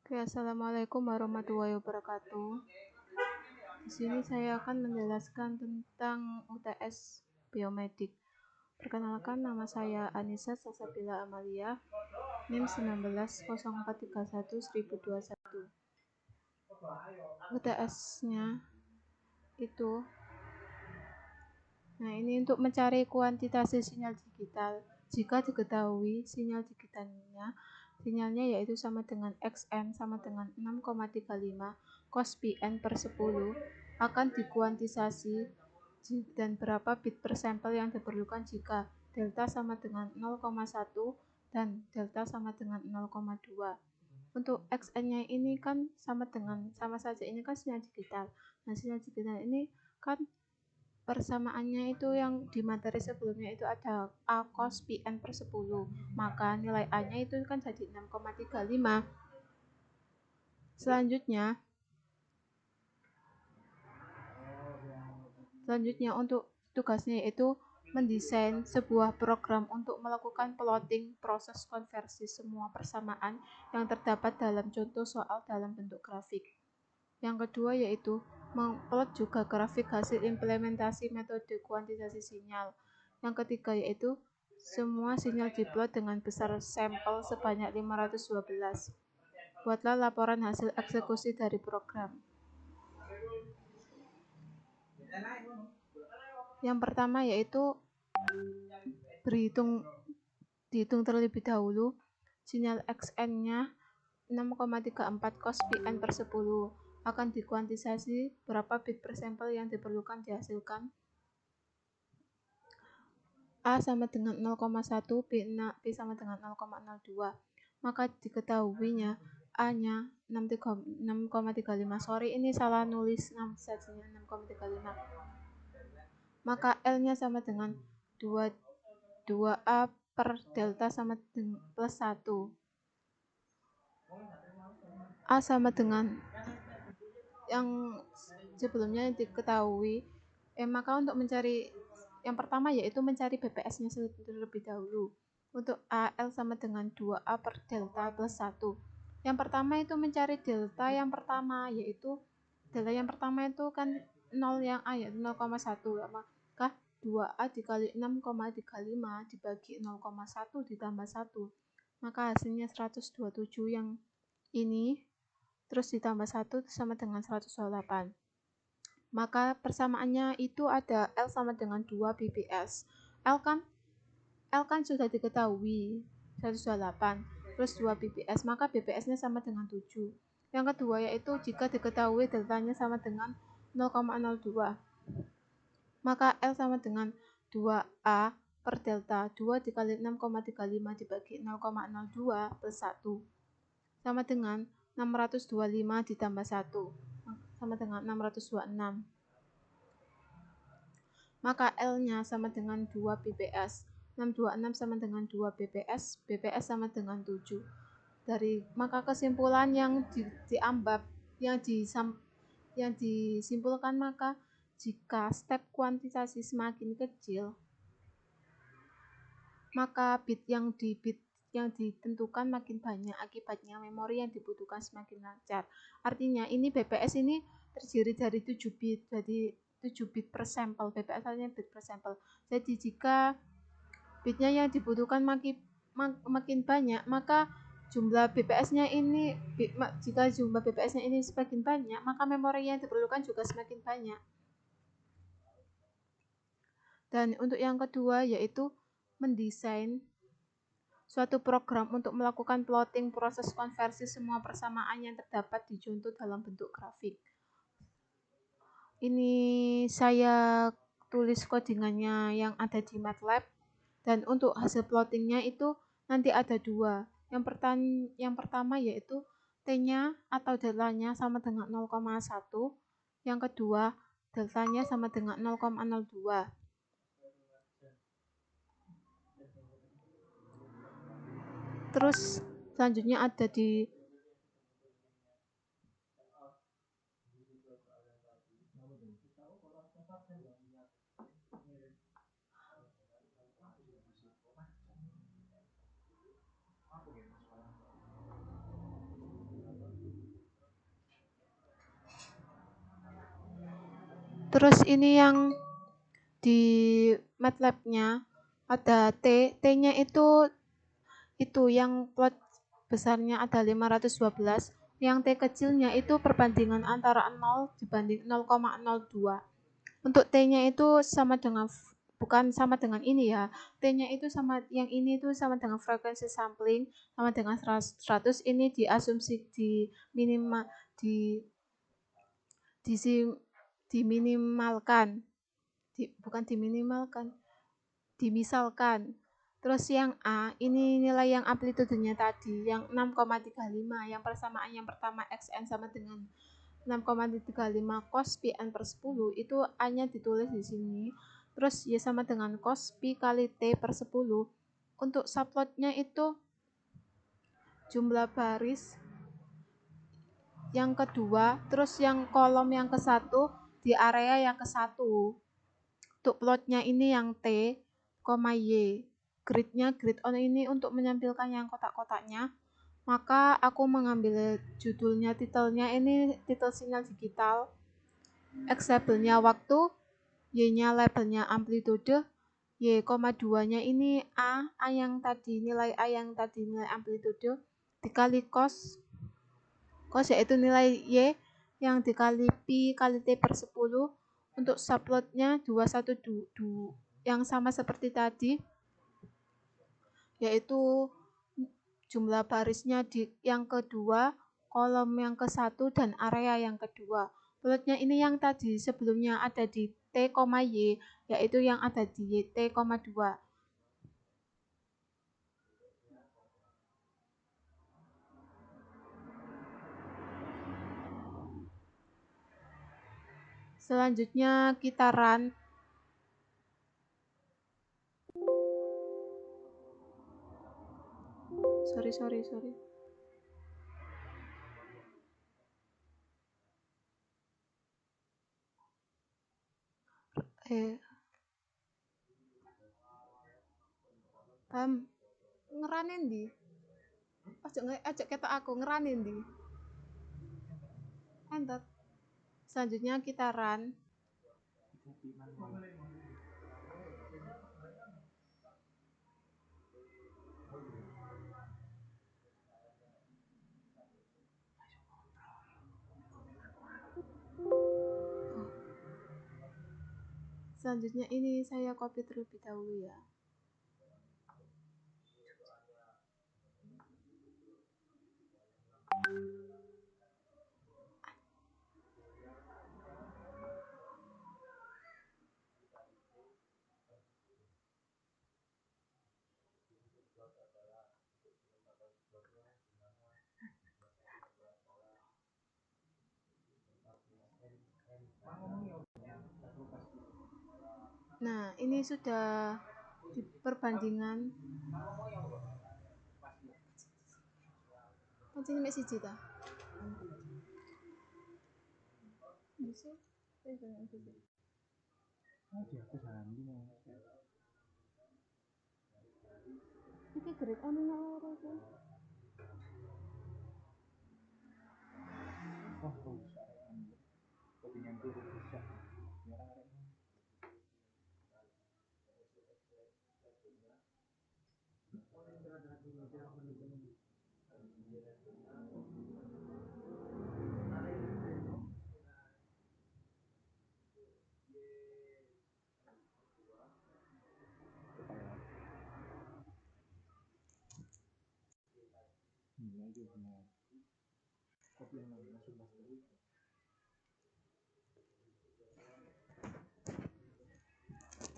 Oke, assalamualaikum warahmatullahi wabarakatuh. Di sini saya akan menjelaskan tentang UTS Biomedik. Perkenalkan, nama saya Anissa Salsabila Amalia, NIM 1904311021. UTS-nya itu, ini untuk mencari kuantitasi sinyal digital. Jika diketahui sinyalnya yaitu sama dengan XN sama dengan 6,35 cos Pn per 10 akan dikuantisasi dan berapa bit per sampel yang diperlukan jika delta sama dengan 0,1 dan delta sama dengan 0,2. Untuk XN-nya ini kan sama saja, ini kan sinyal digital. Nah, sinyal digital ini kan persamaannya itu yang di materi sebelumnya itu ada A cos Pn per 10, maka nilai A nya itu kan jadi 6,35. Selanjutnya untuk tugasnya yaitu mendesain sebuah program untuk melakukan plotting proses konversi semua persamaan yang terdapat dalam contoh soal dalam bentuk grafik. Yang kedua yaitu mengplot juga grafik hasil implementasi metode kuantitasasi sinyal. Yang ketiga yaitu semua sinyal diplot dengan besar sampel sebanyak 512. Buatlah laporan hasil eksekusi dari program. Yang pertama yaitu dihitung terlebih dahulu sinyal XN-nya 6,34 cos Pn per 10 akan dikuantisasi berapa bit per sampel yang diperlukan dihasilkan. A sama dengan 0,1, B sama dengan 0,02. Maka diketahuinya A-nya 6,35. Sorry, ini salah nulis 6,35. Maka L-nya sama dengan 2A per delta sama dengan plus 1. A sama dengan yang sebelumnya diketahui. Maka untuk mencari yang pertama yaitu mencari BPS-nya terlebih dahulu. Untuk AL sama dengan 2A per delta plus 1. Yang pertama itu mencari delta yang pertama, yaitu delta yang pertama itu kan 0 yang A yaitu 0,1. Maka 2A dikali 6,35 dibagi 0,1 ditambah 1. Maka hasilnya 127 yang ini. Terus ditambah 1 sama dengan 128. Maka persamaannya itu ada L sama dengan 2 BPS. L kan sudah diketahui 128 plus 2 BPS, maka BPS-nya sama dengan 7. Yang kedua yaitu jika diketahui deltanya sama dengan 0,02. Maka L sama dengan 2A per delta 2 dikali 6,35 dibagi 0,02 plus 1 sama dengan 625 ditambah 1 sama dengan 626. Maka L-nya sama dengan 2 BPS. 626 sama dengan 2 BPS, BPS sama dengan 7. Maka kesimpulan yang disimpulkan, maka jika step kuantitasasi semakin kecil, maka bit yang ditentukan makin banyak, akibatnya memori yang dibutuhkan semakin lancar. Artinya ini BPS ini terdiri dari 7 bit, jadi 7 bit per sampel, BPS artinya bit per sampel. Jadi jika bitnya yang dibutuhkan makin banyak, maka jumlah BPS-nya ini semakin banyak, maka memori yang diperlukan juga semakin banyak. Dan untuk yang kedua yaitu mendesain suatu program untuk melakukan plotting proses konversi semua persamaan yang terdapat di contoh dalam bentuk grafik. Ini saya tulis codingannya yang ada di MATLAB, dan untuk hasil plottingnya itu nanti ada dua. Yang pertama yaitu T-nya atau deltanya sama dengan 0,1. Yang kedua deltanya sama dengan 0,02. Terus selanjutnya ada di Terus ini yang di MATLAB-nya ada T-nya itu yang plot besarnya ada 512, yang T kecilnya itu perbandingan antara 0 dibanding 0,02. Untuk T-nya itu sama dengan, bukan sama dengan ini ya, T-nya itu sama, yang ini itu sama dengan frekuensi sampling, sama dengan 100, ini diasumsi diminimalkan, bukan diminimalkan, dimisalkan. Terus yang A, ini nilai yang amplitudenya tadi, yang 6,35, yang persamaan yang pertama Xn sama dengan 6,35 cos pi n per 10, itu A-nya ditulis di sini. Terus Y sama dengan cos pi kali T per 10. Untuk subplotnya itu jumlah baris yang kedua, terus yang kolom yang ke satu di area yang ke satu. Untuk plotnya ini yang T, Y. Gridnya grid on ini untuk menampilkan yang kotak-kotaknya. Maka aku mengambil judulnya, titelnya ini titel sinyal digital. X labelnya waktu, Y-nya labelnya amplitude, Y, 2-nya ini A yang tadi, nilai A yang tadi, nilai amplitude, dikali cos yaitu nilai Y yang dikali pi kali T per 10. Untuk subplotnya 212 yang sama seperti tadi, yaitu jumlah barisnya di yang kedua, kolom yang ke satu, dan area yang kedua. Plotnya ini yang tadi sebelumnya ada di T, Y, yaitu yang ada di T, 2. Selanjutnya kita run. Sorry. Ngeranin di. Ojo ketok aku ngeranin di. Enter. Selanjutnya kita run. Selanjutnya ini saya copy terlebih dahulu ya. Nah, ini sudah di perbandingan. Ini mek siji ta? Bisa. Iki grade anu ora iki.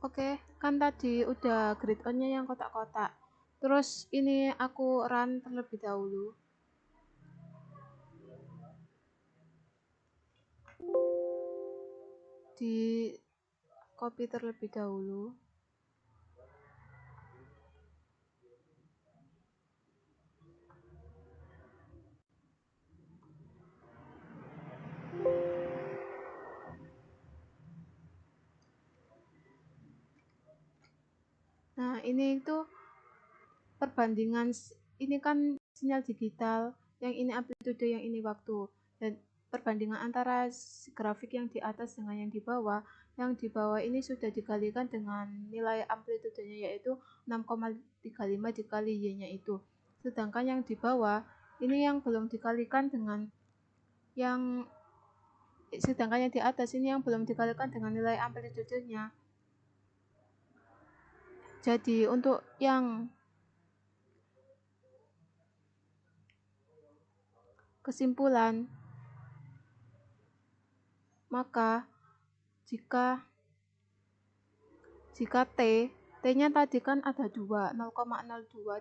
Oke, kan tadi udah grid on-nya yang kotak-kotak. Terus ini aku run terlebih dahulu. Di copy terlebih dahulu. Nah, ini itu perbandingan, ini kan sinyal digital, yang ini amplitude, yang ini waktu. Dan perbandingan antara grafik yang di atas dengan yang di bawah ini sudah dikalikan dengan nilai amplitudenya yaitu 6,35 dikali Y-nya itu. Sedangkan yang di bawah ini yang belum dikalikan dengan sedangkan yang di atas ini yang belum dikalikan dengan nilai amplitudenya. Jadi untuk yang kesimpulan, maka jika T-nya tadi kan ada 2, 0,02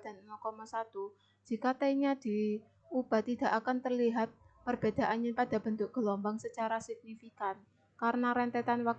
dan 0,1. Jika T-nya diubah tidak akan terlihat perbedaannya pada bentuk gelombang secara signifikan karena rentetan waktu